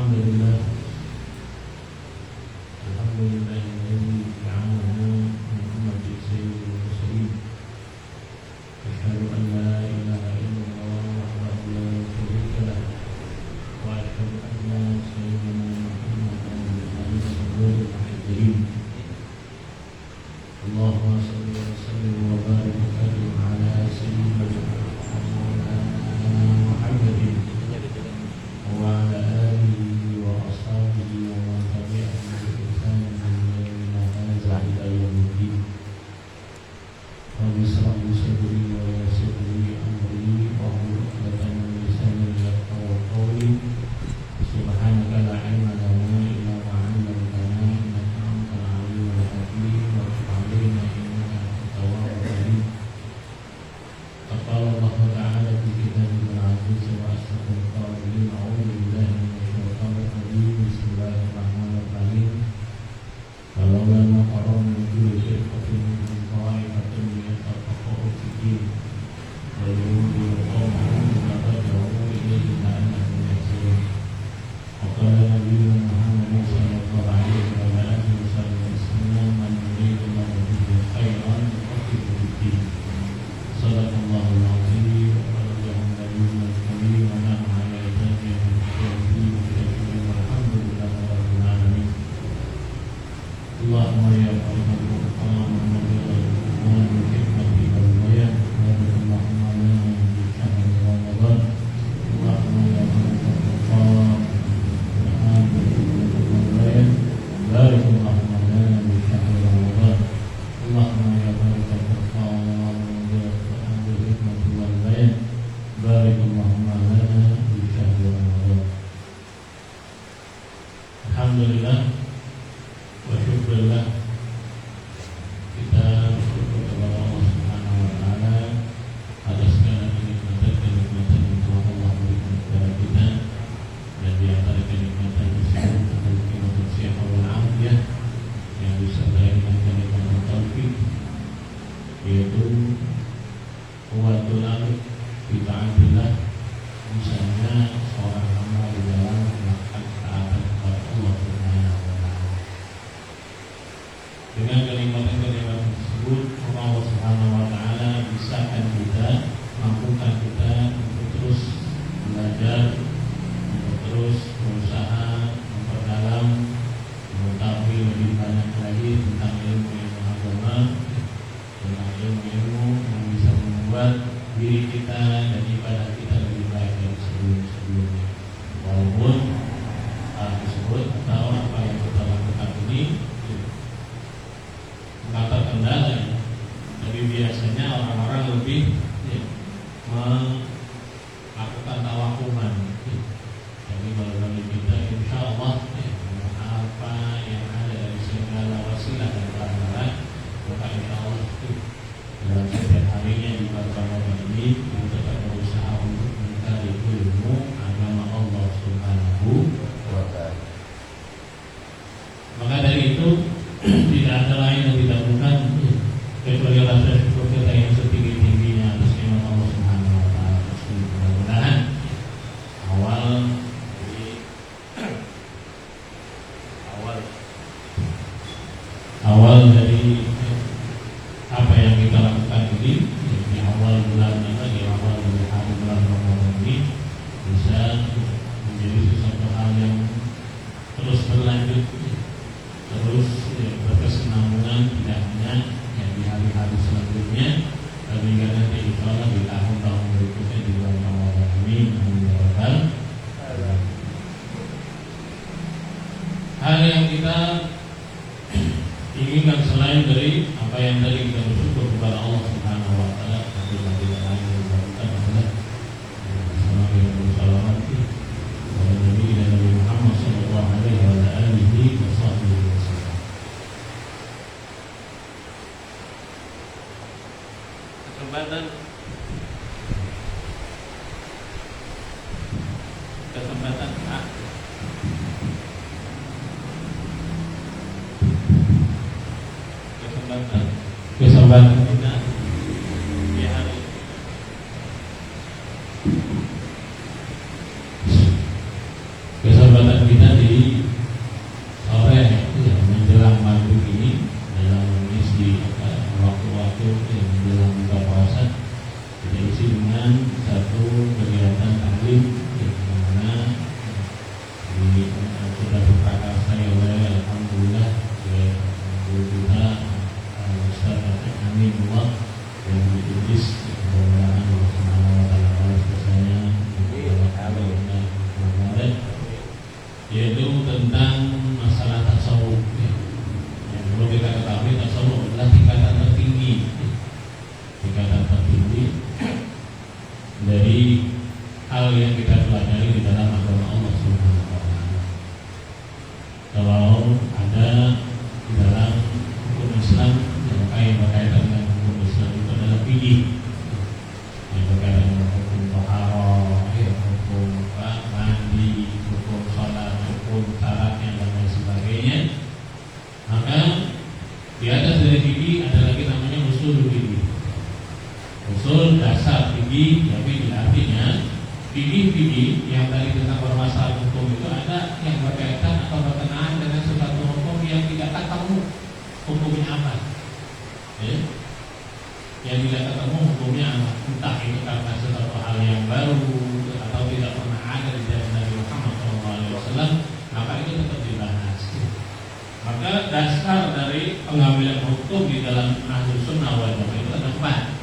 Alhamdulillah Alhamdulillahilladzi ja'alana min ummati sayyidil mursalin. Asyhadu an la ilaha illallah wahdahu la syarika lah wa asyhadu anna sayyidina Muhammadan abduhu wa rasuluh. Allahumma shalli wa sallim wa barik ala sayyidina Muhammadin wa ala alihi wa ashabihi wa man tabi'ahum bi ihsan ila yaumil din. Rabbi shrah li sadri wa yassir li amri wahlul 'uqdatam min lisani yafqahu qawli. Subhanaka la ilma lana illa ma 'allamtana innaka antal 'alimul hakim wa tub 'alaina innaka antat tawwabur rahim. Qala Allah ta'ala fi kitabihi al-'aziz wa ashrafil qawlin a'udzu billahi minasyaitonir rajim. Bismillahirrahmanirrahim. Walaulah ma qaram min kulli shay'in min qa'ifatin yatafaqahu fi din wa yuridu qawmahum fataja'u ilayhi la'annahum yahzarun. Wa qala nabiyyuna Muhammadin sallallahu alaihi wa alihi wasallam man yuridu Allahu bihi khairan yufaqihuhu fid-din. Sadaqallahul azim wa balaghahu nabiyyul karim wa nahnu 'ala dzalika min syahidin wa syahidin walhamdulillahi rabbil alamin. Allahumma ya Rabbal Qur'an wa ya hikmati wal bayan wa Allahumma lana bi syahri Ramadan. Allahumma ya Rabbal Qur'an wa hikmati wal bayan barik Allahumma lana bi syahri Ramadan. Allahumma ya Rabbal Qur'an wa hikmati wal bayan barik Allahumma lana bi syahri Ramadan. Alhamdulillah wa syukurillah, kita bersyukur kepada Allah Subhanahu wa taala atas segala kenikmatan yang telah Allah berikan kepada kita, dan di antara kenikmatan tersebut adalah kenikmatan sehat wal afiyah yang disertai dengan kenikmatan taufik, yaitu quwwatul amr fi ta'atillah, misalnya seorang hamba di dalam melakukan ketaatan kepada Allah Subhanahu wa taala. Dengan kenikmatan-kenikmatan tersebut, Allah Subhanahu wa taala bisahkan kita, mampukan kita untuk terus belajar, untuk terus berusaha memperdalam, mengetahui lebih banyak lagi tentang ilmu-ilmu agama, tentang ilmu-ilmu yang bisa membuat diri kita dan ibadah kita lebih baik dari sebelum-sebelumnya. Walaupun hal tersebut atau apa yang kita lakukan ini mengangkat kendala, tapi biasanya orang-orang lebih melakukan tawakuman. Jadi kalau bagi kita, insya Allah apa yang ada dari segala wasilah dan perantara, maka insya Allah dalam setiap harinya di bulan Ramadan ini kita tetap berusaha untuk mencari ilmu agama Allah Subhanahu wa taala. Maka dari itu tidak ada lain yang tidak bukan kecuali rasa syukur kita yang setinggi-tingginya atas nikmat Allah Subhanahu wa taala. Mudah-mudahan awal dari apa yang kita lakukan ini di awal bulan di awal dari hari bulan Ramadan ini bisa menjadi sesuatu hal yang terus berlanjut, terus berkesinambungan, tidak hanya di hari-hari selanjutnya, tapi juga nanti insya Allah di tahun-tahun berikutnya di bulan Ramadan ini. Amin ya rabbal alamin. Hal yang kita inginkan selain dari apa yang tadi kita bersyukur kepada Allah Subhanahu wa taala, tapi tidak lain yang kita adalah salawat kepada Nabi Muhammad sallallahu alaihi wa alihi wasallam. Kesempatan kita di hari kesempatan kita alim yang mana sudah diprakarsai oleh alhamdulillah guru kita Ustaz Amin Allah yang ditulis mudah-mudahan Allah Subhanahu wa taala balas jasanya kemarin, yaitu tentang masalah tasawuf. Yang perlu kita ketahui, tasawuf adalah tingkatan tertinggi dari hal yang kita pelajari di dalam agama Allah Subhanahu wa taala. Kalau ada di dalam hukum Islam yang berkaitan dengan hukum Islam itu adalah fikih, yang berkaitan dengan hukum taharah, hukum mandi, hukum salat, hukum syaratnya dan lain sebagainya. Maka di atas dari fikih ada lagi namanya usul fikih. Usul dasar fikih, tapi artinya fikih yang tadi tentang permasalahan hukum itu ada yang berkaitan atau berkenaan dengan suatu hukum yang tidak ketemu hukumnya apa, ya? Yang tidak ketemu hukumnya apa, entah itu karena suatu hal yang baru atau tidak pernah ada di zaman Nabi Muhammad SAW, maka itu tetap dibahas. Maka dasar dari pengambilan hukum di dalam Ahlus Sunnah wal Jamaah itu ada 4.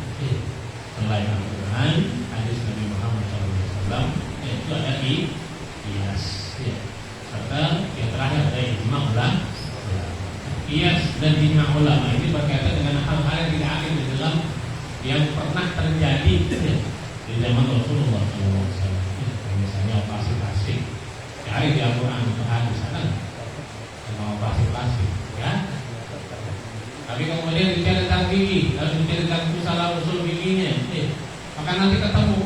Selain Al-Quran, hadis Nabi Muhammad SAW, itu ada qiyas, ya. Serta yang terakhir ada ijma' ulama. Qiyas dan ijma' ulama ini berkaitan dengan hal-hal yang tidak ada di dalam yang pernah terjadi, ya, di zaman Rasulullah SAW. Misalnya operasi plastik, ya, di Al-Quran atau hadis ada tentang operasi plastik, ya. Tapi kemudian bicara tentang fikih, lalu bicara tentang masalah usul fikihnya, maka nanti ketemu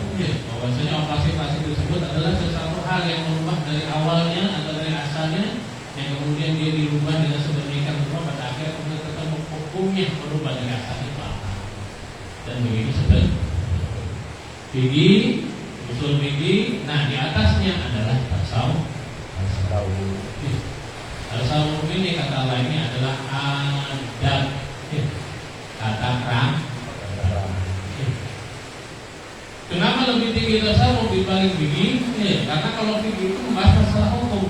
bahwasanya operasi plastik tersebut adalah sesuatu hal yang merubah dari awalnya atau dari asalnya, yang kemudian dia dirubah dengan sedemikian rupa pada akhirnya kemudian ketemu hukumnya berubah dari asalnya itu apa. Dan begitu sebenarnya fikih, usul fikih. Nah, di atasnya adalah tasawuf. Tasawuf ini kata lainnya adalah adab, kata kerang. Kenapa lebih tinggi tasawuf dibanding fikih? Karena kalau fikih itu membahas masalah hukum.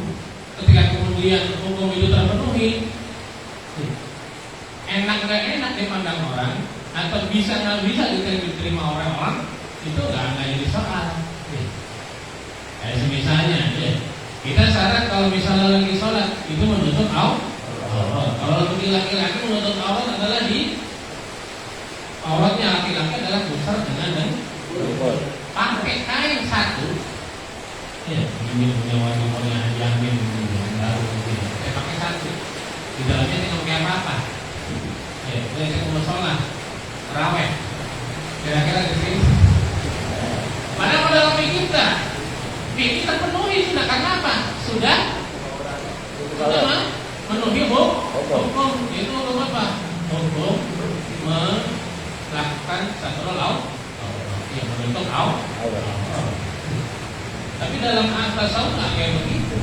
Ketika kemudian hukum itu terpenuhi, enak nggak enak dipandang orang, atau bisa nggak bisa diterima orang-orang, itu nggak jadi soal. Kayak misalnya, kita syarat kalau misalnya lagi sholat itu menutup aurat. Kalau laki-laki menutup aurat adalah di auratnya laki-laki adalah besar dengan pakai kain satu. Ya, ini punya warna jamin baru mungkin. Pakai satu. Di dalamnya tidak pakai apa-apa. Ya, kita mau sholat, raweh. Kira-kira di sini. Padahal dalam kita terpenuhi sudah, karena apa? Sudah memenuhi hukum. Itu hukum apa? Hukum melakukan satu laut, yang menutup aurat. Tapi dalam tasawuf nggak kayak begitu.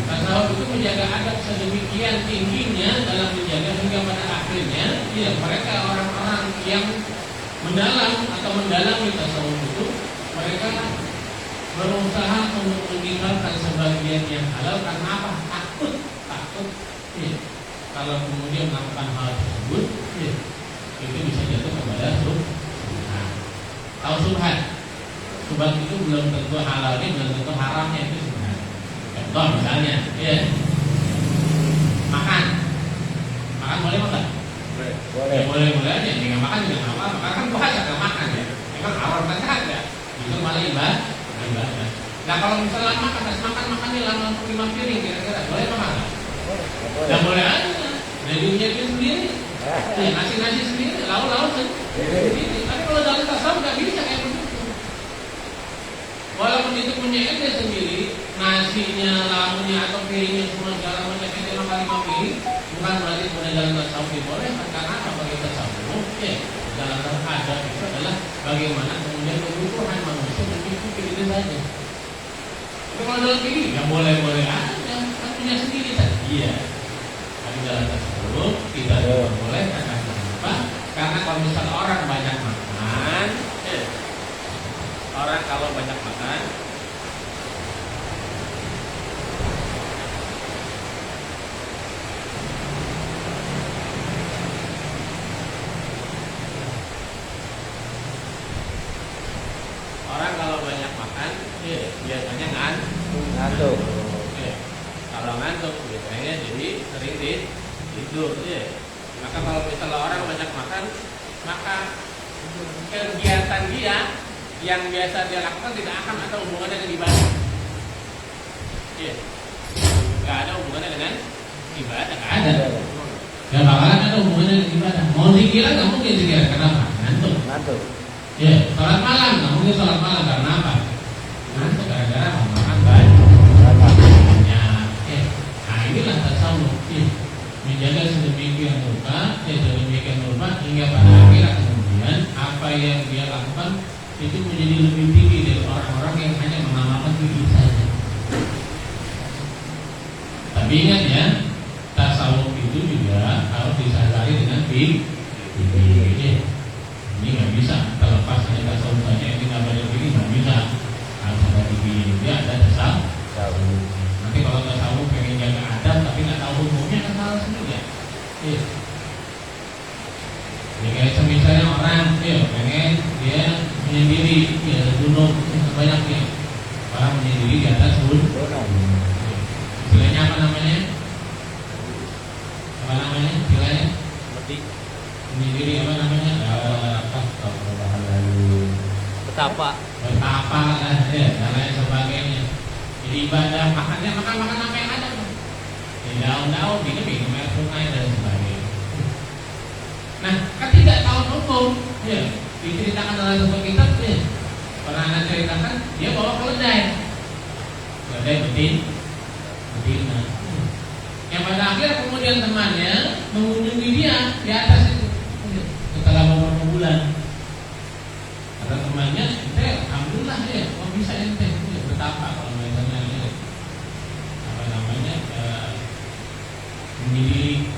Tasawuf itu menjaga adab sedemikian tingginya dalam menjaga hingga pada akhirnya, ya, mereka orang-orang yang mendalam atau mendalami tasawuf itu, mereka berusaha untuk meninggalkan sebagian yang halal karena apa? Takut. Ya. Kalau kemudian melakukan hal tersebut, ya, itu bisa jatuh kepada subhat. Tahu subhat? Subhat itu belum tentu halalnya, belum tentu haramnya, itu subhat. Contoh misalnya, ya, makan boleh enggak? Boleh. Boleh aja. Jangan makan juga nggak apa-apa. Karena kan puasa nggak makan ya. Memang haram kan ada. Itu malah ibadah. Nah kalau misalnya makannya lama 5 piring kira-kira boleh apa enggak? Boleh. Boleh aja. Dagingnya itu sendiri, nasi sendiri, lauk sendiri. Tapi kalau dalam tasawuf nggak bisa kayak begitu. Walaupun itu punya ente sendiri, nasinya, lauknya atau piringnya semua segala macam ente makan 5 piring, bukan berarti kemudian dalam tasawuf boleh. Karena apa? Bagi tasawuf, dalam tasawuf ada itu adalah bagaimana kemudian kebutuhan manusia mencukupi itu saja. Tapi kalau dalam fikih ya boleh aja, kan punya sendiri tadi. Iya. Tapi dalam tasawuf kita boleh karena apa? Karena kalau misalnya orang banyak makan, orang kalau banyak makan biasanya ngantuk. Kalau ngantuk biasanya jadi sering tidur. Maka kalau misalnya orang banyak makan, maka kegiatan dia yang biasa dia lakukan tidak akan ada hubungannya dengan ibadah. Nggak ada hubungannya dengan ibadah, nggak ada. Gak bakalan ada hubungannya dengan ibadah. Mau zikiran nggak mungkin zikiran, kenapa? Ngantuk. Salat malam nggak mungkin salat malam, karena apa? Ngantuk, gara-gara makan banyak. Nah inilah tasawuf, menjaga sedemikian rupa hingga pada akhirnya kemudian apa yang dia lakukan itu menjadi lebih tinggi dari orang-orang yang hanya mengamalkan fikih saja. Tapi ingat ya, tasawuf itu juga harus disadari dengan fikih. Ini nggak bisa terlepas hanya tasawuf saja, ini nggak belajar fikih nggak bisa. Harus ada fikih juga, ada tasawuf. Nanti kalau tasawuf pengen jaga adab tapi nggak tahu hukumnya kan salah sendiri ya. Ya kayak misalnya orang pengen dia menyendiri gunung banyaknya, orang menyendiri di atas gunung. Istilahnya apa namanya? Istilahnya? Menyendiri apa namanya? Betapa lah dan lain sebagainya. Jadi ibadah makan apa yang ada. Daun-daun minum air sungai dan sebagainya. Nah, ketidaktahuan hukum, diceritakan dalam sebuah kitab, pernah Anda ceritakan, dia bawa keledai betina. Yang pada akhirnya kemudian temannya mengunjungi dia di atas itu setelah beberapa bulan. Kata temannya, alhamdulillah kok bisa ente betapa kalau misalnya menyendiri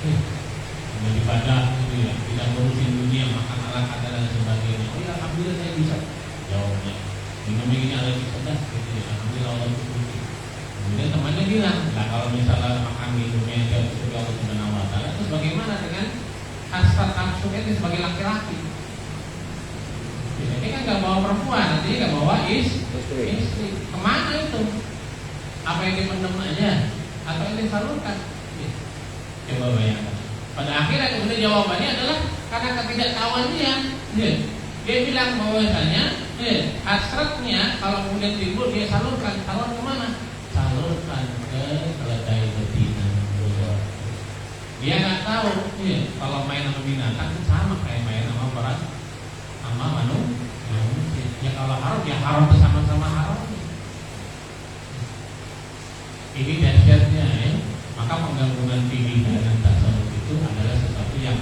beribadah tidak ngurusin dunia, makan ala kata dan sebagainya. Oh ya, alhamdulillah saya bisa. Jawabnya minum ini ada sedang alhamdulillah Allah bersyukur. Kemudian temannya bilang, nah kalau misalnya makan minumnya jauh sebagai Allah Subhanahu wa Ta'ala, terus bagaimana dengan hasrat nafsunya itu sebagai laki-laki? Ini kan nggak bawa perempuan, nanti nggak bawa istri. Kemana itu? Apa yang dipendam aja atau yang disalurkan? Coba bayangkan. Pada akhirnya kemudian jawabannya adalah karena ketidaktahuan dia bilang bahwasanya hasratnya kalau kemudian timbul dia salurkan kemana? Salurkan ke keledai betina. Dia nggak tahu kalau main sama binatang itu sama kayak main sama manusia. Ya kalau haram ya haram bersama-sama haram. Ini dahsyatnya Maka penggabungan fikih dengan tasawuf itu adalah sesuatu yang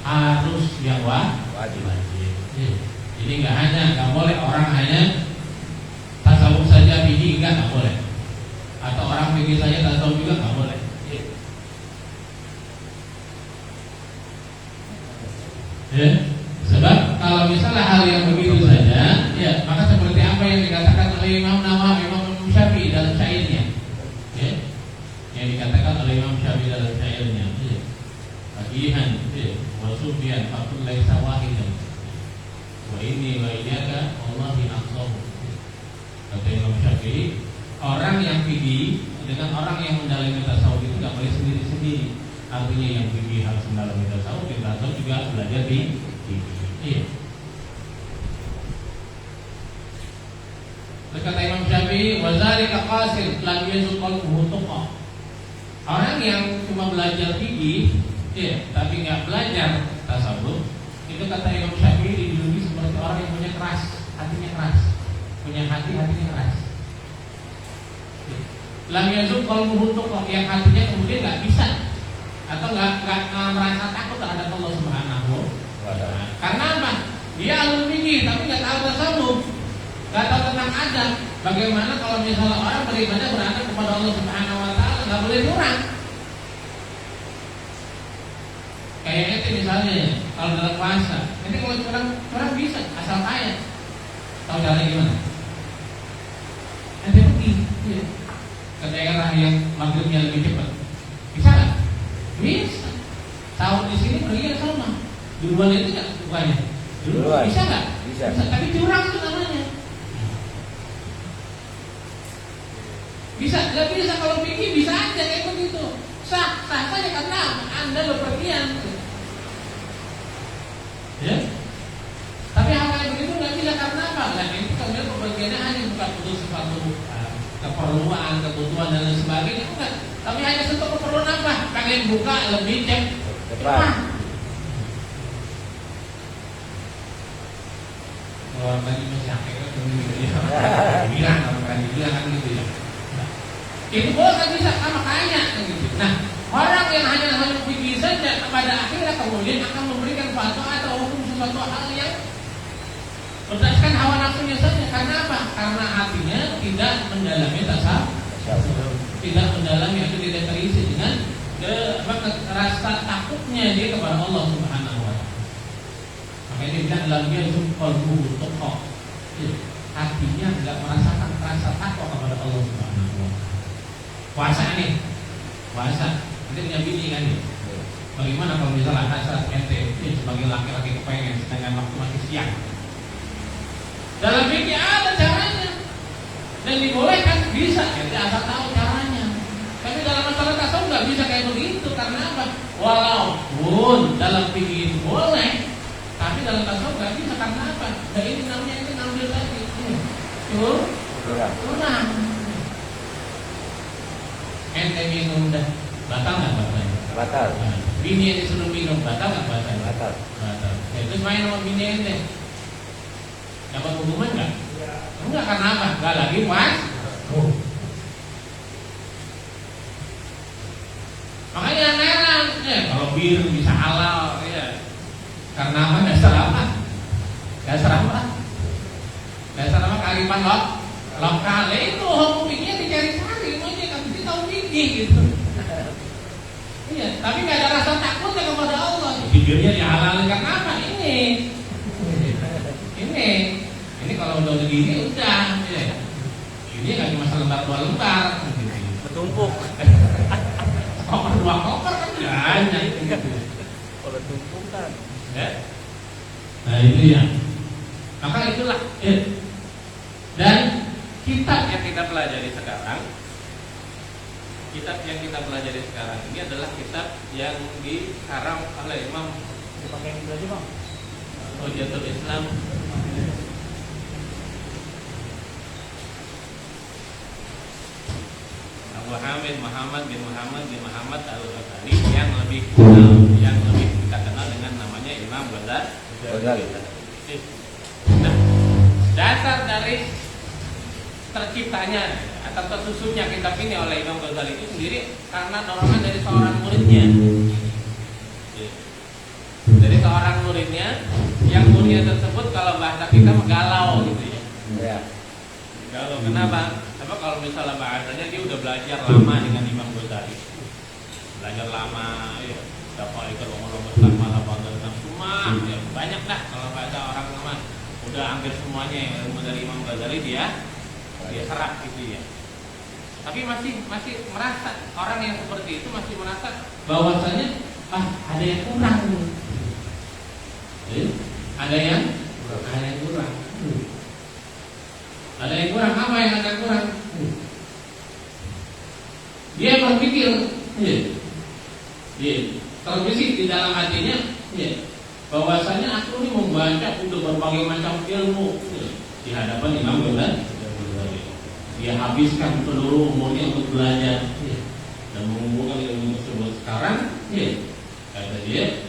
harus yang wajib. Jadi nggak boleh orang hanya tasawuf saja fikih nggak boleh. Atau orang fikih saja tasawuf juga nggak boleh. Sebab kalau misalnya hal yang begitu saja, maka seperti apa yang dikatakan oleh Imam Nawawi, Imam Syafi'i dalam syairnya, yang dikatakan oleh Imam Syafi'i dalam syairnya, Faqihan wa Sufyan fakul laisa wahidan wa inni wa iyyaka wallahi aqsahu. Kata Imam Syafi'i, orang yang fikih dengan orang yang mendalami tasawuf itu nggak boleh sendiri-sendiri. Artinya yang fikih harus mendalami tasawuf, yang tasawuf juga harus belajar di fikih. Kata Imam Syafi'i, wa zalika qasil lam yazul qalbuhu tuqa. Orang yang cuma belajar fikih, tapi nggak belajar tasawuf, itu kata Imam Syafi'i dijuluki seperti orang yang punya keras, hatinya keras, punya hatinya keras. Lam yazul qalbuhu tuqa, yang hatinya kemudian nggak bisa atau nggak merasa takut terhadap Allah Subhanahu wa Ta'ala. Karena apa? Dia ahli fikih tapi nggak tahu tasawuf, nggak tahu tentang adab. Bagaimana kalau misalnya orang beribadah beradab kepada Allah Subhanahu wa Ta'ala, nggak boleh curang. Kayak itu misalnya kalau dalam puasa, nanti kalau curang bisa asal kaya. Tahu caranya gimana? Dia pergi ke daerah yang maghribnya lebih cepat. Bisa nggak? Bisa. Tahun di sini pergi sama. Duluan itu nggak bukannya? Duluan. Bisa nggak? Bisa. Tapi curang itu namanya. Bisa, nggak bisa kalau pergi bisa aja kayak begitu. Sah saja karena Anda bepergian. Ya. Tapi hal kayak begitu nggak bisa karena apa? Nah itu kemudian bepergiannya hanya bukan untuk sesuatu keperluan, kebutuhan dan lain sebagainya, bukan. Tapi hanya untuk keperluan apa? Pengen buka lebih cepat. Orang tadi masih akhirnya bilang orang bilang kan gitu ya. Itu boleh kan bisa sama kaya gitu. Nah, orang yang hanya pikir saja pada akhirnya kemudian akan memberikan fatwa atau hukum sesuatu hal yang berdasarkan hawa nafsunya saja. Karena apa? Karena hatinya tidak mendalami tasawuf, tidak mendalami atau tidak terisi dengan rasa takutnya dia kepada Allah Subhanahu wa taala. Makanya dia bilang dalam dia qalbuhu tuqa. Hatinya tidak merasakan rasa takut kepada Allah Subhanahu wa taala. Puasa nih, puasa. Nanti punya bini kan nih. Bagaimana kalau misalnya hasrat ente sebagai laki-laki kepengen sedangkan waktu masih siang? Dalam fikih ada caranya dan dibolehkan bisa, ente asal tahu caranya. Tapi dalam masalah tasawuf nggak bisa kayak begitu karena apa? Walaupun dalam fikih boleh, tapi dalam tasawuf nggak bisa karena apa? Nah ini namanya itu ngambil tadi, kurang. Ente minum dah batal nggak batalnya? Batal. Nah, bini yang disuruh minum batal nggak batal? Batal. Itu main sama bini ente dapat hukuman nggak? Enggak karena apa? Nggak lagi puas. Makanya heran kalau bir bisa halal ya. Karena apa? Dasar apa? Dasar apa? Kearifan lokal itu hukumnya dicari-cari aja kan kita tahu gigi gitu. Iya, tapi nggak ada rasa takutnya kepada Allah. Bibirnya dihalalkan karena apa? Ini kalau udah begini udah. Ya. Ini nggak cuma selembar 2 lembar. Bertumpuk. Koper 2 koper kan banyak gitu. Kalau bertumpuk kan. Ya. Nah itu ya. Maka itulah. Dan kitab yang kita pelajari sekarang ini adalah kitab yang dikarang oleh Imam Hujjatul Islam Abu Hamid Muhammad bin Muhammad Al-Ghazali yang lebih kita kenal dengan namanya Imam Ghazali. Nah, dasar dari terciptanya atau tersusunnya kitab ini oleh Imam Ghazali itu sendiri karena dorongan dari seorang muridnya. Dari seorang muridnya, yang muridnya tersebut kalau bahasa kita galau gitu ya. Galau kenapa? Apa kalau misalnya bahasanya dia udah belajar lama dengan Imam Ghazali. Belajar lama ya. Dapat ikut umur-umur sama semua ya, banyak dah kalau bahasa orang lama. Udah hampir semuanya ilmu dari Imam Ghazali dia serap gitu ya. Tapi masih merasa orang yang seperti itu masih merasa bahwasanya ada yang kurang. Ada yang kurang. Ada yang kurang, apa yang ada kurang? Dia berpikir, terbesit di dalam hatinya, bahwasanya aku ini membaca untuk berbagai macam ilmu di hadapan Imam Ghazali. Dia habiskan seluruh umurnya untuk belajar dan mengumpulkan ilmu tersebut. Sekarang, kata dia,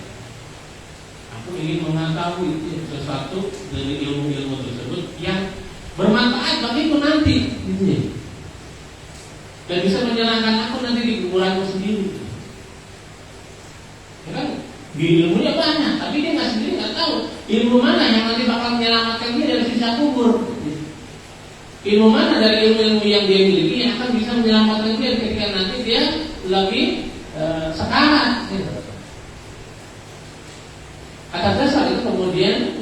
aku ingin mengetahui sesuatu dari ilmu-ilmu tersebut yang bermanfaat bagiku nanti, dan bisa menyelamatkan aku nanti di kuburanku sendiri. Ya kan? Di ilmunya banyak, tapi dia nggak tahu ilmu mana yang nanti bakal menyelamatkan dia dari siksa kubur. Ilmu mana dari ilmu-ilmu yang dia miliki yang akan bisa menyelamatkan dia ketika nanti dia lagi sekarat. Atas dasar itu kemudian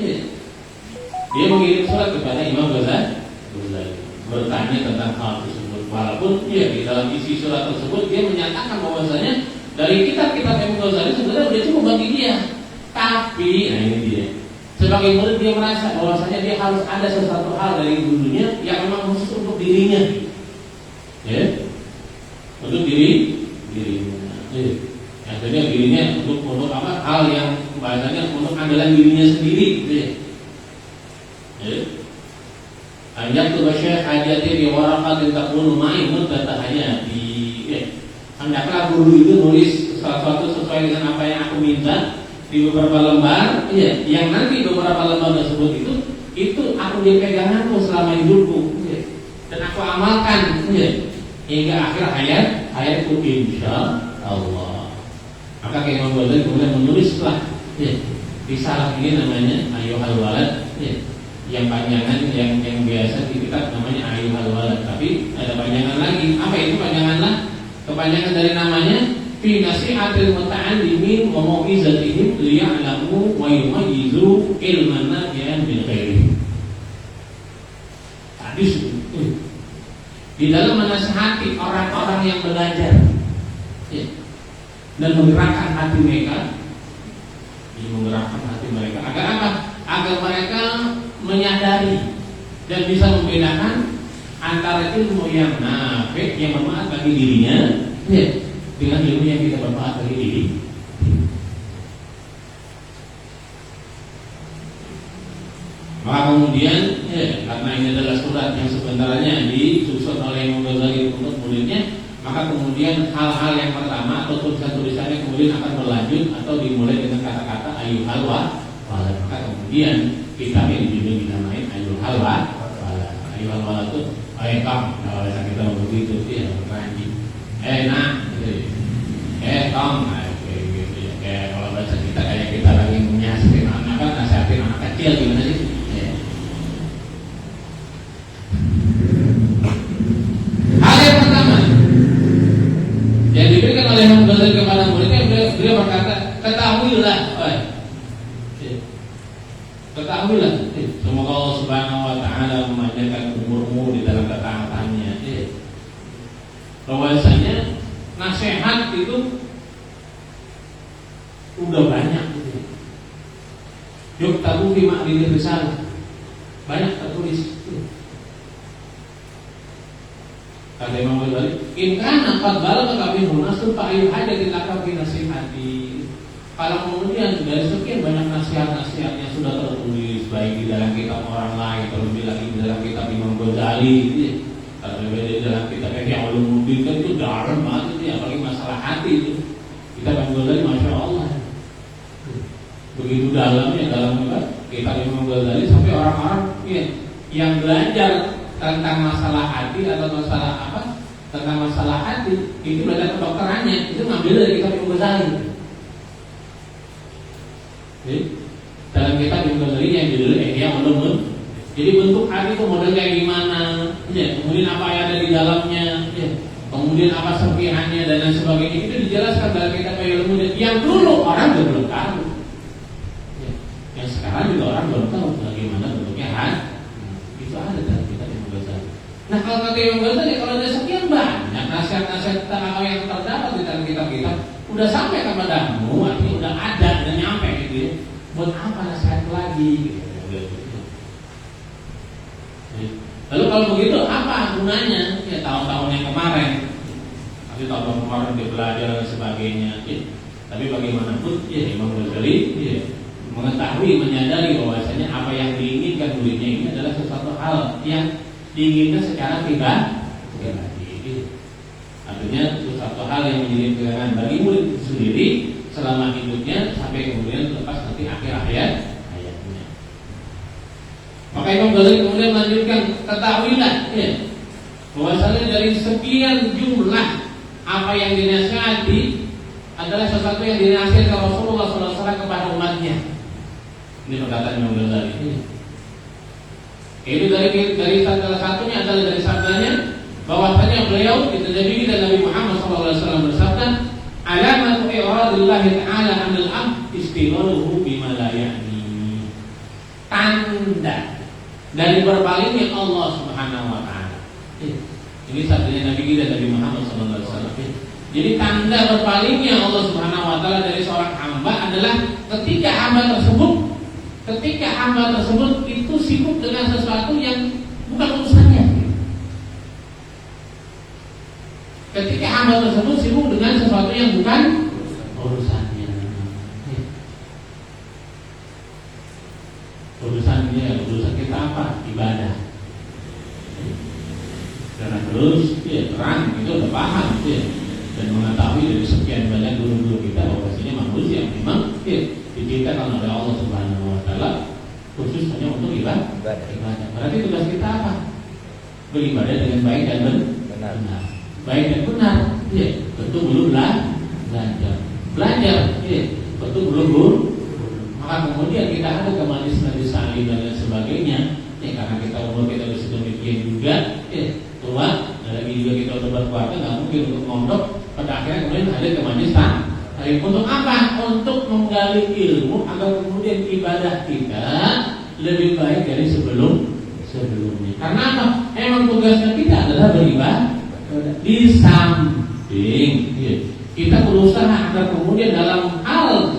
Dia mengirim surat kepada Imam Ghazali bertanya tentang hal tersebut. Walaupun ya di dalam isi surat tersebut dia menyatakan bahwasanya dari kitab-kitab Imam Ghazali sebenarnya sudah cukup bagi dia. Tapi, nah ini dia. Sebagai murid dia merasa bahwasanya dia harus ada sesuatu hal dari gurunya yang memang khusus untuk dirinya. Ya, untuk dirinya. Ya. Akhirnya dirinya untuk apa? Hal yang bahasanya untuk andalan dirinya sendiri, gitu ya. Ya. Ayat tu basyah hajati di waraqatin takunu ma'i muddata hayati. Ya. Hendaklah guru itu nulis sesuatu sesuai dengan apa yang aku minta di beberapa lembar, ya, yang nanti beberapa lembar tersebut itu aku jadi peganganku selama hidupku, ya, dan aku amalkan, ya, hingga akhir hayatku insya Allah. Maka Imam Ghazali kemudian menulislah, ya, risalah ini namanya Ayyuhal Walad, ya, yang panjangan yang biasa di kitab namanya Ayyuhal Walad, tapi ada panjangan lagi. Apa itu panjangannya? Kepanjangan dari namanya fi nasihatil muta'allimin wa mau'izatihim liya'lamu wa yumayyizu ilman nafi'an bil ghairi. Tadi di dalam menasihati orang-orang yang belajar, ya, dan menggerakkan hati mereka, agar apa? Agar mereka menyadari dan bisa membedakan antara ilmu yang nafi' yang bermanfaat bagi dirinya, ya, dengan ilmu yang tidak bermanfaat bagi diri. Maka kemudian, ya, karena ini adalah surat yang sebenarnya disusun oleh Imam Ghazali untuk muridnya, maka kemudian hal-hal yang pertama atau tulisan-tulisannya kemudian akan berlanjut atau dimulai dengan kata-kata Ayyuhal Walad. Maka kemudian kitabnya dijudul dinamain Ayyuhal Walad. Ayyuhal Walad itu kam, kalau kita begitu ya berlanjut. Nah, tong, gitu ya. Kayak kalau bahasa kita kayak kita lagi menyiasatin anak kan, nasihatin anak kecil gimana sih? Ya. Hal yang pertama yang diberikan oleh Imam Ghazali kepada muridnya, beliau berkata, ketahuilah, ketahuilah, semoga Allah Subhanahu Wa Taala memanjangkan umurmu di dalam ketaatannya. Bahwasanya nasihat itu udah banyak, yuk tabu fi ma'dil risalah, banyak tertulis. Kata Imam Ghazali, in kana qad balagha kami munasul fa ayu hajatin laka fi nasihati. Kalau kemudian dari sekian banyak nasihat-nasihat yang sudah tertulis baik di dalam kitab orang lain, terlebih lagi di dalam kitab Imam Ghazali, terlebih di dalam kitab Ihya Ulumuddin, kan itu dalam banget itu, apalagi masalah hati itu. Kitab Imam Ghazali, masya Allah, begitu dalamnya dalam kitab Imam Ghazali sampai orang-orang, ya, yang belajar tentang masalah hati atau masalah apa, tentang masalah hati itu belajar kedokterannya itu ngambil dari kitab Imam Ghazali. Dalam kitab Imam Ghazali yang judulnya Ihya Ulumuddin. Jadi bentuk hati itu model kayak gimana, ya, kemudian apa yang ada di dalamnya, ya, kemudian apa serpihannya dan lain sebagainya, itu dijelaskan dalam kitab Ihya Ulumuddin. Yang dulu orang juga belum tahu, ya, yang sekarang juga orang belum tahu bagaimana bentuknya hati. Itu ada dalam kitab Imam Ghazali. Nah, kalau kata Imam Ghazali, kalau ada sekian banyak nasihat-nasihat tentang apa yang terdapat di dalam kitab-kitab, udah sampai kepadamu, artinya udah ada, udah nyampe gitu ya. Buat apa nasihat lagi? Gitu. Lalu kalau begitu apa gunanya? Ya tahun-tahun yang kemarin, nanti tahun kemarin dia belajar dan sebagainya. Ya. Tapi bagaimanapun, ya Imam Ghazali, ya, mengetahui, menyadari bahwasanya apa yang diinginkan muridnya ini adalah sesuatu hal yang diinginkan secara pribadi. Artinya sesuatu hal yang menjadi pegangan bagi murid itu sendiri selama hidupnya sampai kemudian lepas nanti akhir hayatnya. Maka Imam Ghazali kemudian melanjutkan, ketahuilah, ya, bahwasanya dari sekian jumlah apa yang dinasihati adalah sesuatu yang dinasihatkan Rasulullah SAW kepada umatnya. Ini perkataan Imam Ghazali. Itu dari salah satunya adalah dari sabdanya, bahwasanya beliau ditajabili dan Nabi Muhammad SAW bersabda, alamatu i'radillahi ta'ala 'anil 'abd istighaluhu bima la ya'ni. Tanda dari berpalingnya Allah Subhanahu wa taala. Ini sabdanya Nabi kita, Nabi Muhammad SAW. Jadi tanda berpalingnya Allah Subhanahu wa taala dari seorang hamba adalah ketika hamba tersebut itu sibuk dengan sesuatu yang bukan urusannya. Ketika hamba tersebut sibuk dengan sesuatu yang bukan urusannya. Urusan kita apa? Ibadah. Karena terus terang itu udah paham dan mengetahui dari sekian banyak guru-guru kita bahwasanya manusia memang diciptakan oleh Allah Subhanahu wa taala khusus hanya untuk ibadah. Berarti tugas kita apa? Beribadah dengan baik dan benar. Baik dan benar. Tentu belum belajar. Tentu belum guru. Maka kemudian kita ada ke majelis salim dan lain sebagainya. Karena kita umur kita sudah demikian juga, tua, dan lagi juga kita udah berkeluarga, nggak mungkin untuk mondok. Pada akhirnya kemudian ada ke majelis salim. Untuk apa? Untuk menggali ilmu agar kemudian ibadah kita lebih baik dari sebelumnya. Karena apa? Emang tugasnya kita adalah beribadah. Di samping kita berusaha agar kemudian dalam hal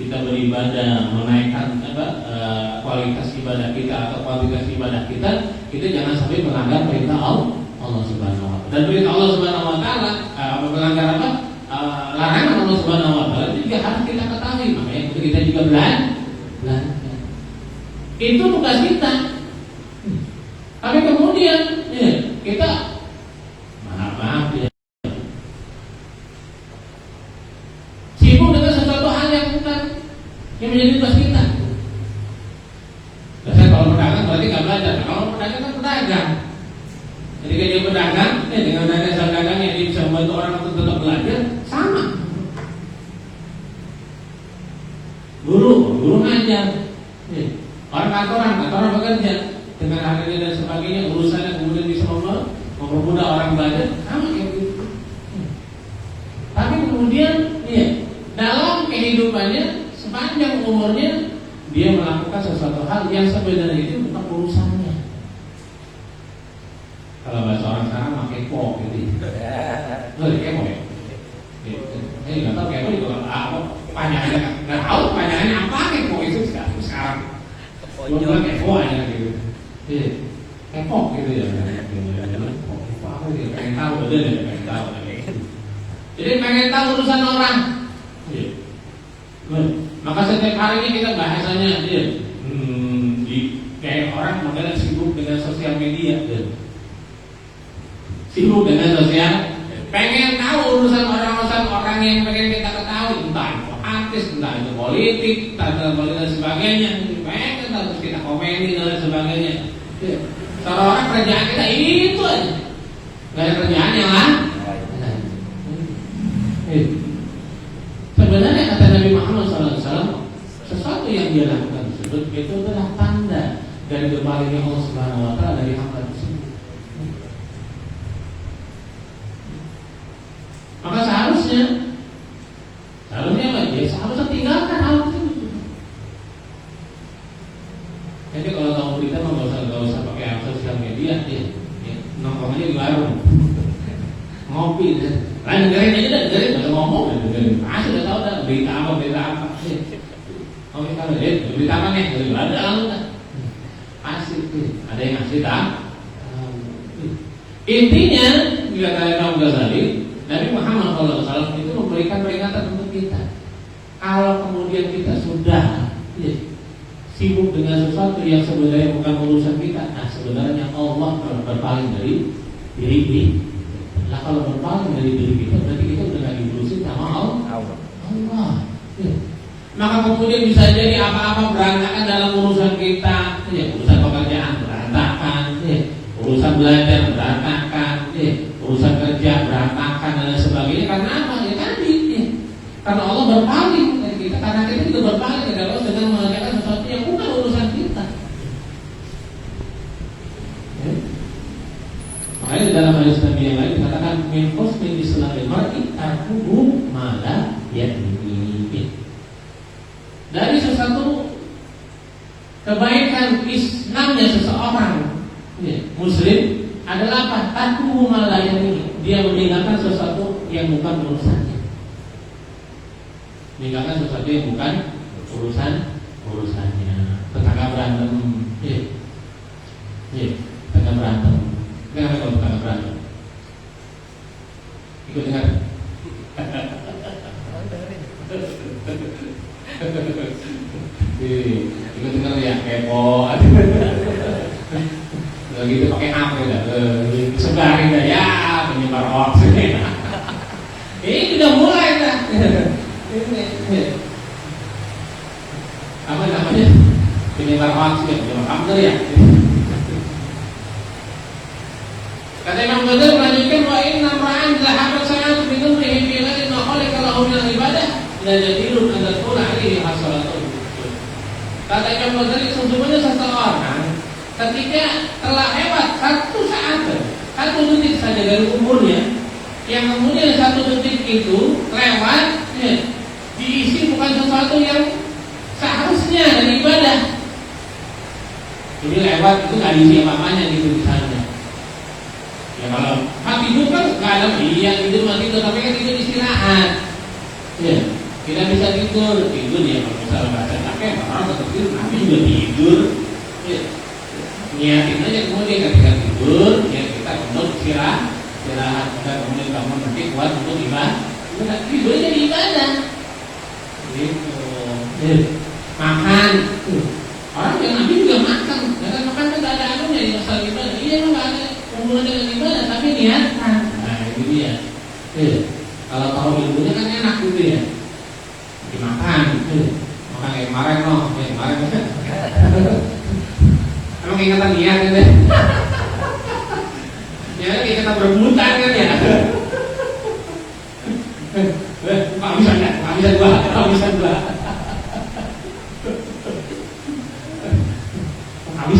kita beribadah, menaikkan kualitas ibadah kita atau kualitas ibadah kita jangan sampai melanggar perintah Allah Subhanahu wa taala. Dan perintah Allah Subhanahu wa taala melanggar apa? Larangan Allah Subhanahu wa taala juga harus kita ketahui. Makanya kita juga belajar. Itu tugas kita. Tapi kemudian kita maaf sibuk dengan sesuatu hal yang bukan yang menjadi tugas kita. Biasanya kalau pedagang berarti nggak belajar. Kalau pedagang kan pedagang. Jadi kalau dia pedagang, dengan dagangnya dia bisa membantu orang untuk tetap belajar, sama. Guru ngajar. Orang kantoran bekerja dengan harganya dan sebagainya, urusannya kemudian bisa mempermudah orang belajar, sama kayak gitu. Tapi kemudian dalam kehidupannya sepanjang umurnya dia melakukan sesuatu hal yang sebenarnya itu bukan urusannya. Kalau bahasa orang sekarang pakai kepo gitu. Kepo ya. Saya nggak tahu kepo itu apa. Panjangannya nggak tahu panjangannya apa kepo itu sekarang. Cuma kepo aja gitu. Kepo gitu ya. Kepo apa gitu? Pengen tahu betul ya, pengen tahu. Jadi pengen tahu urusan orang. Maka setiap hari ini kita bahasanya kayak orang model sibuk dengan sosial media, pengen tahu urusan orang yang pengen kita ketahui, entah itu artis, entah itu politik, entah itu politik dan sebagainya, pengen terus kita komenin dan sebagainya. Seorang kerjaan kita itu aja, nggak ada kerjaan yang lain. Sebenarnya kata Nabi Muhammad SAW, sesuatu yang dia lakukan tersebut itu adalah tanda dari berpalingnya Allah Subhanahu wa taala dari hamba tersebut. Maka seharusnya apa? Ya seharusnya tinggalkan hal tersebut. Jadi kalau tahu berita mah nggak usah pakai sosial media, nongkrong aja di warung, ngopi deh. Dengerin aja dah, dengerin, nggak ngomong, dengerin. Udah tahu dah berita apa. Kalau berita apa nih? Ada lalu dah. Asik ada yang ngasih tak? Intinya, bila kalian Imam Ghazali, Nabi Muhammad SAW itu memberikan peringatan untuk kita. Kalau kemudian kita sudah sibuk dengan sesuatu yang sebenarnya bukan urusan kita, nah sebenarnya Allah berpaling dari diri kita. Nah kalau berpaling dari diri kita berarti kita udah gak diurusin sama Allah. Maka kemudian bisa jadi apa-apa berantakan dalam urusan kita, urusan pekerjaan berantakan, urusan belajar berantakan, urusan kerja berantakan dan sebagainya. Karena apa? Ya tadi, karena Allah berpaling dari kita. Karena kita juga berpaling dari Allah dengan mengerjakan sesuatu yang bukan urusan kita. Makanya di dalam hadis Nabi yang lain dikatakan min husni islamil mar'i tarkuhu ma la ya'ni. Dari sesuatu kebaikan Islamnya seseorang Muslim adalah apa? Taku malayani, dia meninggalkan sesuatu yang bukan urusannya. Meninggalkan sesuatu yang bukan urusannya. Tetangga berantem, tetangga berantem. Kenapa kalau tetangga berantem? Ikut dengar. Ikut dengar ya, kepo. Gitu pakai apa ya? Sebarin dah ya, penyebar hoax. Ini sudah mulai dah. Apa namanya? Penyebar hoax ya, penyebar kabar ya. Kata Imam Ghazali melanjutkan wa inna ra'an zahabat sa'at bi nurihi fi ghairi ma khalaqa lahu min al-ibadah la jadirun an taqul alaihi hasanatun. Kata Imam Ghazali sesungguhnya seseorang ketika telah lewat satu detik saja dari umurnya, yang kemudian satu detik itu lewat diisi bukan sesuatu yang seharusnya dari ibadah. Jadi lewat itu nggak diisi apa-apanya gitu misalnya. Ya kalau mati hidup kan nggak ada, iya tidur mati tidur, tapi kan tidur istirahat. Ya, kita bisa tidur ya kalau misalnya baca capek, orang tetap tidur, tapi juga tidur. Ya. Niatin aja kemudian ketika tidur, ya kita untuk istirahat, kita kemudian bangun nanti kuat untuk ibadah. Tidur jadi ibadah. Gitu. Makan. Orang yang Nabi juga makan. Karena makan kan tidak ada anunya di masalah ibadah. Iya memang nggak ada hubungan dengan ibadah, tapi niatkan. Nah itu dia. Kalau tahu ilmunya kan enak gitu ya. Dimakan. Makan kayak kemarin loh, kayak kemarin. Emang ingatan niat kan ya? Ya ingatan berebutan kan ya? Kehabisan gua. Kehabisan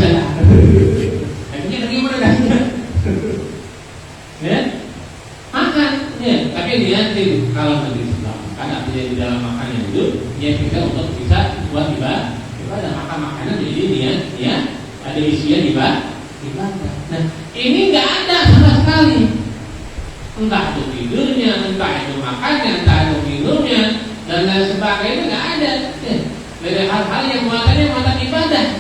ya? Akhirnya gimana dasnya? Ya? Makan, ya. Tapi niatin kalau nanti setelah makan, artinya di dalam makannya itu, niat kita untuk bisa buat ibadah. Makan makanan jadi niat, ya. Ada isinya ibadah. Nah, ini nggak ada sama sekali. Entah itu tidurnya, entah itu makannya, entah itu minumnya, dan lain sebagainya nggak ada. Dari hal-hal yang muatan ibadah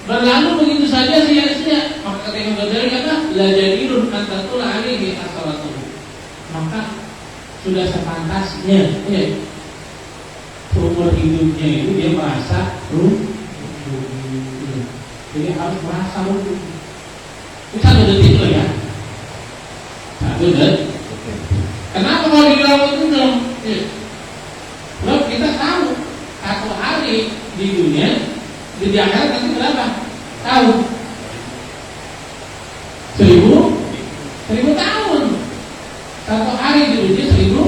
berlalu begitu saja sia-sia. Maka kata Imam Ghazali kata, la jadirun an tatul alaihi as-salatu. Maka sudah sepantasnya, umur hidupnya itu dia merasa jadi harus merasa itu satu detik loh ya, satu detik. Kenapa kalau dibilang itu belum? Belum kita tahu satu hari di dunia di akhirat nanti berapa? Tahu? 1000 tahun. Satu hari di dunia 1000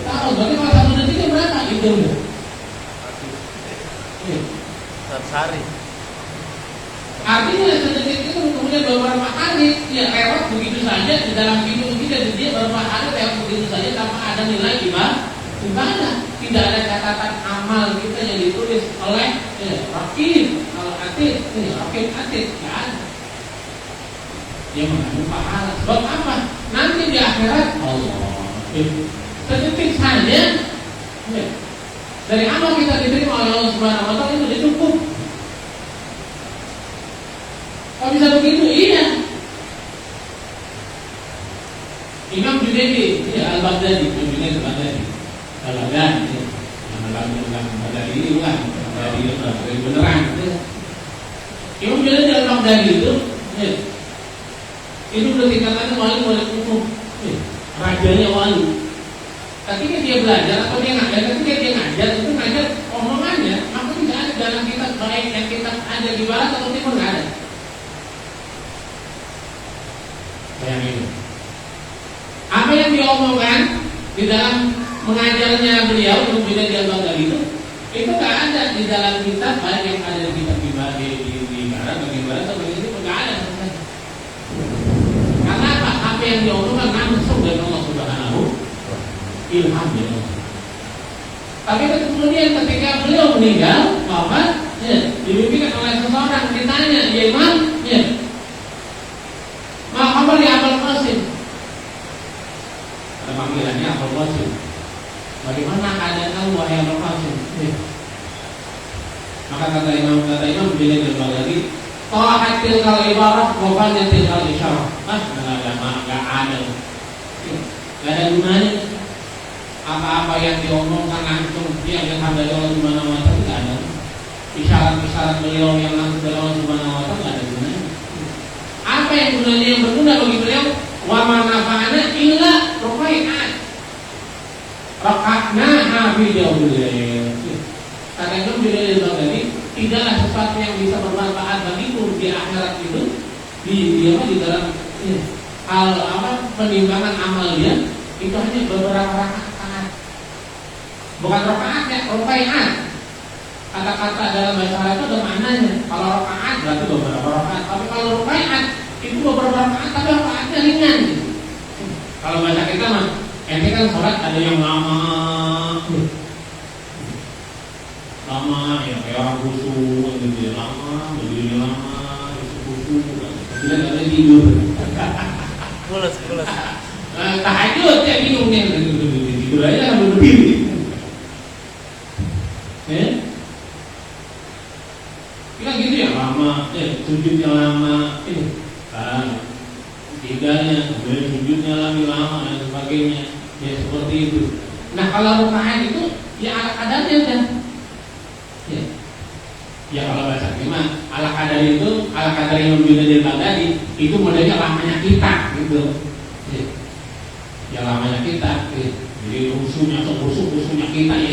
tahun. Berarti kalau satu detiknya berapa? Itu 100 hari. Artinya sedetik itu kemudian beberapa hari ya lewat begitu saja di dalam hidup kita, dia beberapa hari lewat begitu saja tanpa ada nilai ibadah. Tidak ada catatan amal kita yang ditulis oleh Rakib, Rakib Atid, tidak ada. Dia mengandung pahala. Sebab apa? Nanti di akhirat Allah sedetik saja dari amal kita diterima oleh Allah Subhanahu Wa Taala itu sudah cukup. Kalau bisa begitu, iya. Imam Junaidi, Al-Baghdadi, Imam Junaidi Al-Baghdadi, Al-Baghdadi ini bukan, Al-Baghdadi beneran. Imam Junaidi Al-Baghdadi itu udah tingkatannya wali umum, rajanya wali. Ketika dia belajar atau dia ngajar, ketika dia ngajar itu ngajar omongannya, maka tidak ada dalam kitab baik yang kitab ada di barat atau timur, nggak ada. Bayangin. Apa yang diomongkan di dalam mengajarnya beliau untuk beda di Al-Baghdadi itu nggak ada di dalam kitab baik yang ada di kitab di barat, bagian barat atau bagian timur, nggak ada. Karena apa yang diomongkan langsung dari Allah Subhanahu ilham ya. Tapi kemudian ketika beliau meninggal, maka dimimpikan oleh seseorang imam, ya. Maka kembali Abul Qasim. Ada panggilannya Abul Qasim. Bagaimana keadaan wahai Abul Qasim? Ya. Maka kata Imam Junaid al-Baghdadi, "Tahatil kal ibarah wa fanatil kal isyarah." Enggak ada. Enggak ada gunanya. Apa-apa yang diomongkan langsung yang datang dari Allah Subhanahu wa taala enggak ada. Isyarat-isyarat beliau yang langsung dari Allah Subhanahu wa taala enggak ada gunanya. Apa yang gunanya yang berguna bagi beliau? Wa ma nafa'ana illa rukai'at. Raka'na fi jawfil lail. Kata Imam Junaid al-Baghdadi, tidaklah sesuatu yang bisa bermanfaat bagiku di akhirat itu di dalam hal penimbangan amal dia itu hanya beberapa rakaat. Bukan rakaat ya, rukai'at. Kata-kata dalam bahasa Arab itu ada maknanya. Kalau rakaat berarti beberapa rakaat. Tapi kalau rukai'at itu beberapa rakaat tapi rakaatnya ringan. Kalau bahasa kita mah, ente kan sholat ada yang lama ya kayak orang khusyuk gitu ya, lama berdiri lama khusyuk tidak ada tidur Pulas tahajud ya bingung nih tidur aja sambil berdiri kita gitu ya lama sujudnya lama tiganya kemudian sujudnya lama dan sebagainya ya seperti itu. Nah kalau rakaat itu ya ala kadarnya udah ya kalau bahasa gimana ala kadar itu ala kadar yang Junaid al-Baghdadi itu modelnya lamanya kita gitu ya lamanya kita jadi khusyuknya kita ya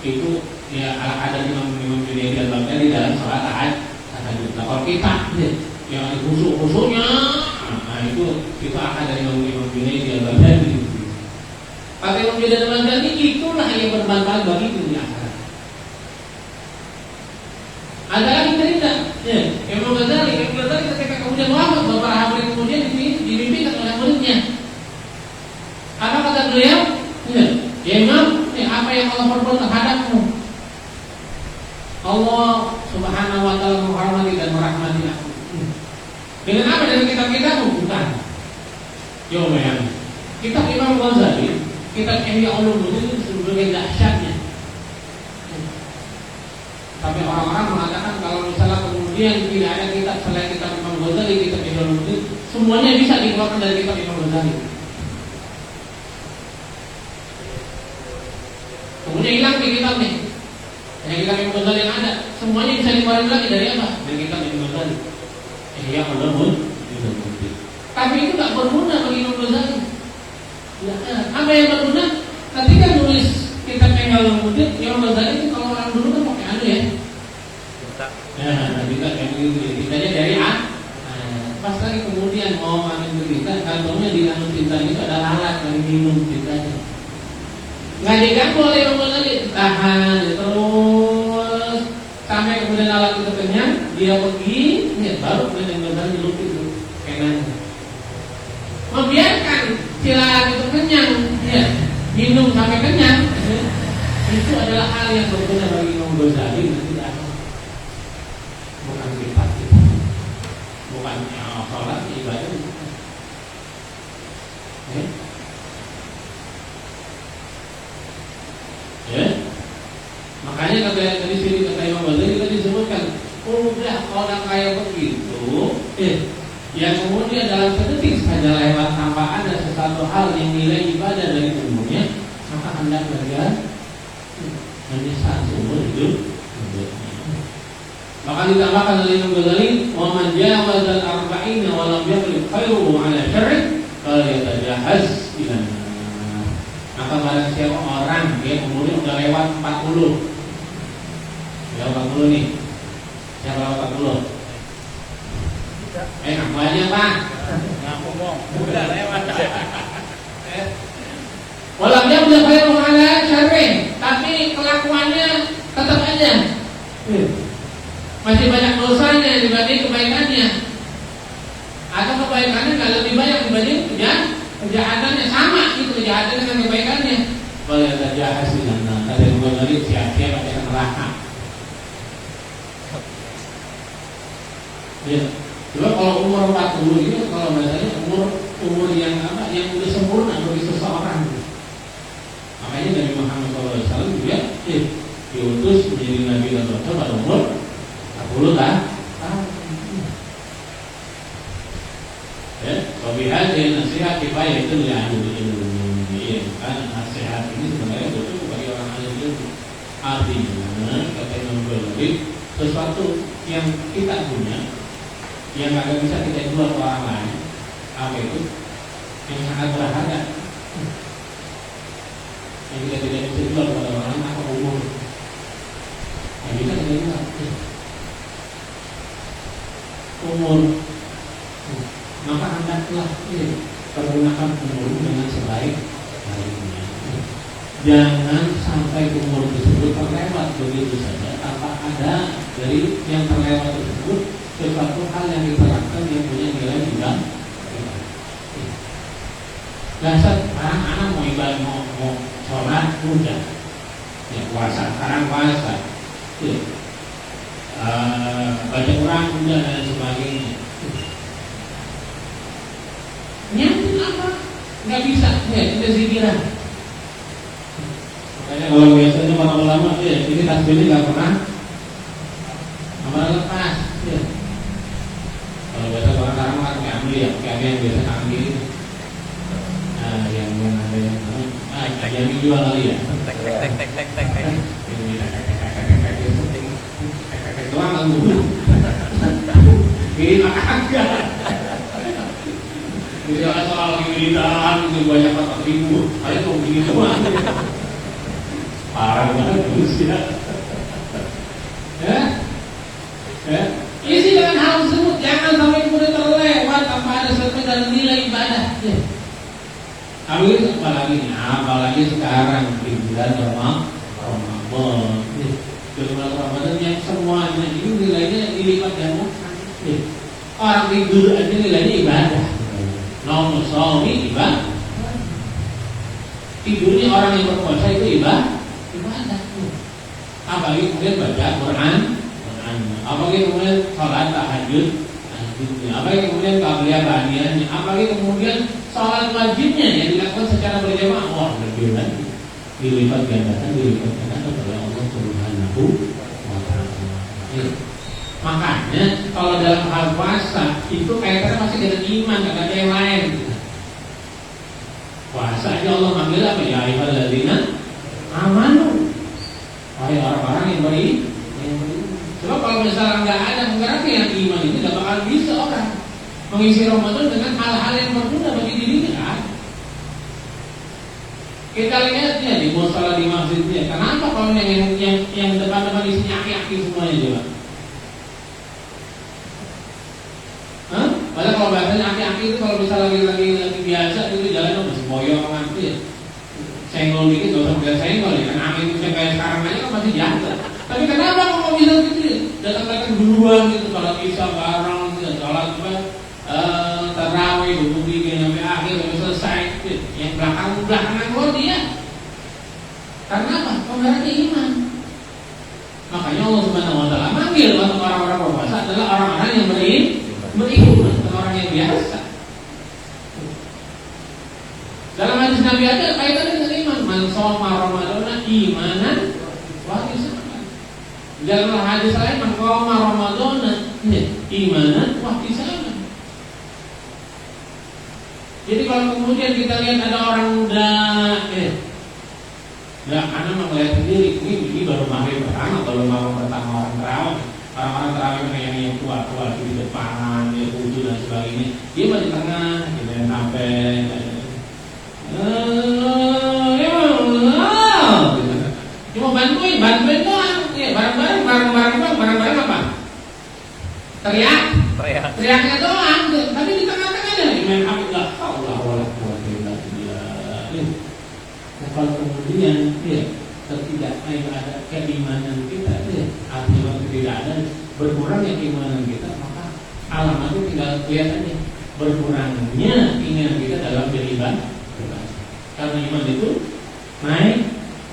itu ya ala kadar Imam Junaid al-Baghdadi dalam sholat tahajud. Nah kalau kita yang khusyuknya nah itu akan dari Imam Junaid al-Baghdadi. Kata Imam Junaid al-Baghdadi itulah yang bermanfaat bagi dunia akhirat. Ada lagi cerita, Imam Ghazali ketika kemudian wafat beberapa hari kemudian dimimpikan oleh muridnya. Apa kata beliau? Ya Imam, apa yang Allah perbuat terhadapmu? Allah Subhanahu wa taala menghormati dan merahmati aku. Dengan apa? Dengan kitab-kitabmu? Bukan. Yo men, kitab Imam Ghazali, kitab Ihya Ulumuddin itu sebagai dahsyatnya. Tapi orang-orang mengatakan kalau misalnya kemudian tidak ada kitab selain kitab Imam Ghazali, kitab Ihya Ulumuddin, semuanya bisa dikeluarkan dari kitab Imam Ghazali. Kemudian hilang di kitabnya. Yang kitab Imam Ghazali yang ada, semuanya bisa dikeluarkan lagi dari apa? Dari kitab Imam Ghazali. Ihya Ulumuddin. Tapi itu tak berguna bagi Imam Ghazali. Apa yang berguna? Ketika nulis kitab Ihya Ulumuddin, Imam Ghazali itu kalau orang dulu kan pakai anu ya. Kita dari pas lagi kemudian mau ambil berita, kantongnya di anu tinta itu ada lalat dari minum tintanya. Nggak diganggu oleh Imam Ghazali, tahan terus sampai kemudian lalat itu kenyang, dia pergi, baru kemudian Imam Ghazali lukis itu kenanya. Membiarkan si lalat itu kenyang, minum sampai kenyang, itu adalah hal yang berguna bagi Imam Ghazali. Bukan kitab, bukan sholat, ibadah. Makanya kata di sini kata Imam Ghazali tadi disebutkan, udah orang kayak begitu, yang kemudian dalam sedetik saja lewat tanpa ada sesuatu hal yang nilai ibadah dari umurnya, maka hendaklah dia menyesal seumur hidup. Maka ditambahkan oleh Imam Ghazali, wa man jawazal arba'ina wa lam yaqlib khairuhu 'ala syarri falyatajahaz ila nar. Maka barang siapa orang dia umurnya udah lewat 40. Ya 40 nih. Siapa lewat 40? Ngaku aja Pak. Ngaku ngomong. Udah lewat. Walam yaqlib khairuhu 'ala syarri, tapi kelakuannya tetap aja. Masih banyak dosanya dibanding kebaikannya, atau kebaikannya nggak lebih banyak dibanding kejahatannya, sama itu kejahatannya dengan kebaikannya. Kalau ada jahat sih kata yang gue tadi siap-siap ada neraka. kalau bahasanya umur yang apa, yang udah sempurna bagi seseorang. Makanya Nabi Muhammad SAW juga diutus menjadi Nabi dan Rasul pada umur 40 tahun. Ya, wabihaji nasihat kifayah itu ya ini kan nasihat ini sebenarnya betul bagi orang alim ilmu. Artinya kata Imam Ghazali, sesuatu yang kita punya yang agak bisa kita jual ke orang lain, apa itu? Yang sangat berharga, yang kita tidak bisa jual kepada orang lain, apa umur? Yang bisa kita jual umur. Maka hendaklah pergunakan umur dengan sebaik-baiknya. Jangan sampai umur tersebut terlewat begitu saja tanpa ada dari yang terlewat tersebut sesuatu hal yang diterapkan yang punya nilai juga. Dasar anak-anak mau ibadah mau sholat mudah, ya puasa sekarang puasa, ya. Baca Quran mudah dan sebagainya. Nyambung apa? Nggak bisa, ya kita zikiran. Makanya kalau biasanya para ulama, ya ini tasbihnya nggak pernah amal lepas. Ya. Kalau biasa orang sekarang kan kayak ambil ya, kayak yang biasa ambil. Nah, yang ada yang yang dijual kali ya. Tek. Doang kan dulu. Ini agak. Jadi soal lagi militan itu banyak 4.000, ada kok begini semua. Parah banget manusia. Ya. Isi dengan hal tersebut, jangan sampai kemudian terlewat tanpa ada sesuatu dalam nilai ibadah. Ya. Apalagi sekarang di bulan Ramadan. Di bulan Ramadan yang semuanya ini nilainya dilipat gandakan. Orang tidur aja nilainya ibadah. Nomor suami ibadah. Tidurnya orang yang berpuasa itu ibadah. Apalagi kemudian baca Quran. Apalagi kemudian sholat tahajud. Apalagi kemudian qabliyah ba'diyahnya. Apalagi kemudian sholat wajibnya yang dilakukan secara berjamaah. Wah, lebih lagi dilipat gandakan kepada Allah Subhanahu wa Ta'ala. Makanya kalau dalam hal puasa itu kaitannya masih dengan iman, tidak ada yang lain. Puasa aja Allah manggil apa ya? Ayyuhalladzina amanu. Wahai orang-orang yang beriman. Coba kalau misalnya nggak ada berarti yang iman itu tidak bakal bisa orang mengisi Ramadan dengan hal-hal yang berguna bagi dirinya kan? Kita lihat ya di musola di masjidnya. Kenapa kalau yang depan-depan isinya aki-aki semuanya juga? Padahal kalau bahasanya aki-aki itu kalau misalnya lagi biasa itu jalan masih boyongan itu ya. Senggol dikit gak usah pakai senggol ya. Kan angin itu kayak sekarang aja kan masih jatuh. Tapi kenapa kalau bisa gitu ya? Datang-datang duluan gitu kalau bisa bareng gitu. Sholat tarawih duduk dingin sampai akhir sampai selesai gitu. Yang belakangan gua dia. Karena apa? Pemberatnya iman. Makanya Allah Subhanahu wa Ta'ala manggil untuk orang-orang berpuasa adalah orang-orang yang beriman, bukan orang yang biasa. Dalam hadis Nabi ada kaitannya dengan iman. Man shoma Ramadana imanan wa ihsanan. Dalam hadis lain man qama Ramadana imanan wa ihsanan. Jadi kalau kemudian kita lihat ada orang muda, anak melihat sendiri ini baru maghrib pertama, baru mau pertama orang terawih. Orang-orang terawih yang tua-tua di depan, dia wudhu dan sebagainya. Dia masih di tengah, kita yang sampai. Cuma bantuin doang. Ya, bareng-bareng apa? Teriaknya doang. Tapi di tengah-tengahnya main hamidulillah. Allah wala quwwata illa billah. Kalau kemudian tidak ada keimanan kita, artinya tidak ada berkurangnya keimanan kita, maka alamatnya tinggal kelihatannya berkurangnya keinginan kita dalam beribadah. Karena iman itu naik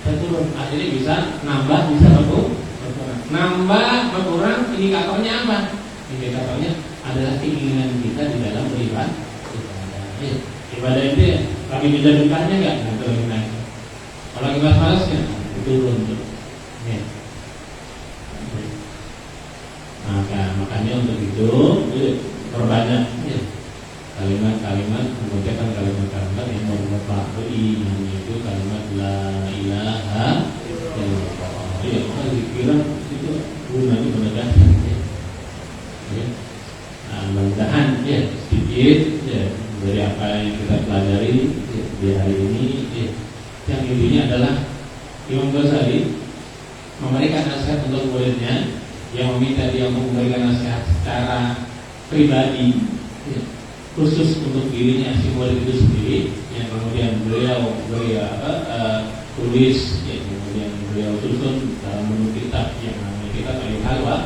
dan turun, akhirnya bisa nambah, bisa berkurang. Nambah, berkurang, indikatornya apa? Indikatornya adalah keinginan kita di dalam beribadah. Ibadah itu ya, lagi dijadukannya nggak? Itu lagi naik. Kalau lagi malas-malasnya, itu turun tuh. Ya. Makanya untuk itu perbanyak ya, kalimat-kalimat mengucapkan kalimat-kalimat yang memperbaiki yaitu kalimat la ilaha illallah. Ya, kalau dikira itu gunanya menegakkan. Ya. Nah, mudah-mudahan ya sedikit ya dari apa yang kita pelajari ya, di hari ini ya, yang intinya adalah Imam Ghazali memberikan nasihat untuk muridnya yang meminta dia untuk memberikan nasihat secara pribadi ya, khusus untuk dirinya si murid itu sendiri yang kemudian beliau tulis ya, kemudian beliau susun dalam bentuk kitab yang namanya kitab Al-Halwa.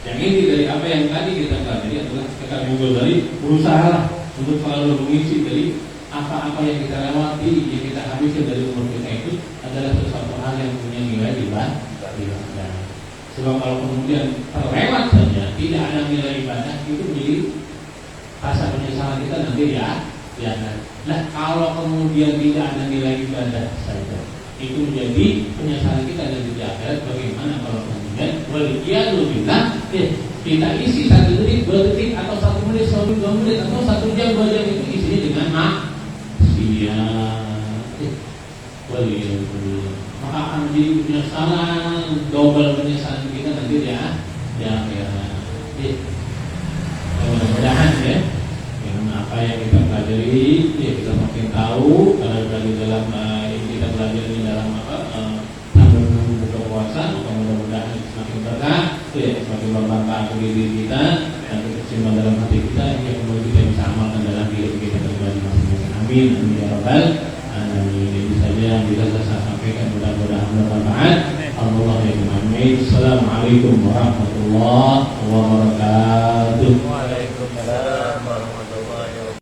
Yang inti dari apa yang tadi kita pelajari adalah kata Imam Ghazali berusaha untuk selalu mengisi dari apa-apa yang kita lewati, yang kita habiskan dari umur kita itu adalah sesuatu hal yang punya nilai ibadah. Sebab kalau kemudian terlewat saja, tidak ada nilai ibadah, itu menjadi rasa penyesalan kita nanti ya. Nah, kalau kemudian tidak ada nilai ibadah saja, itu menjadi penyesalan kita dan di akhirat. Bagaimana kalau kemudian waliyadzubillah kita isi 1 detik, 2 detik, atau 1 menit, 2 menit, atau 1 jam, 2 jam itu isinya dengan maksiat. Waliyadzubillah. Maka akan menjadi penyesalan, double penyesalan kita nanti ya. Mudah-mudahan ya, dengan apa yang kita pelajari, ya kita makin tahu kalau dari dalam yang kita pelajari dalam sambil buka puasa, mudah-mudahan semakin berkah, ya semakin bermanfaat bagi diri kita dan kesimpulan dalam hati kita yang kemudian kita bisa amalkan dalam diri kita pribadi masing-masing. Amin, amin ya rabbal alamin. Ini saja yang bisa saya sampaikan, mudah-mudahan bermanfaat. Assalamualaikum warahmatullahi wabarakatuh. Waalaikumsalam.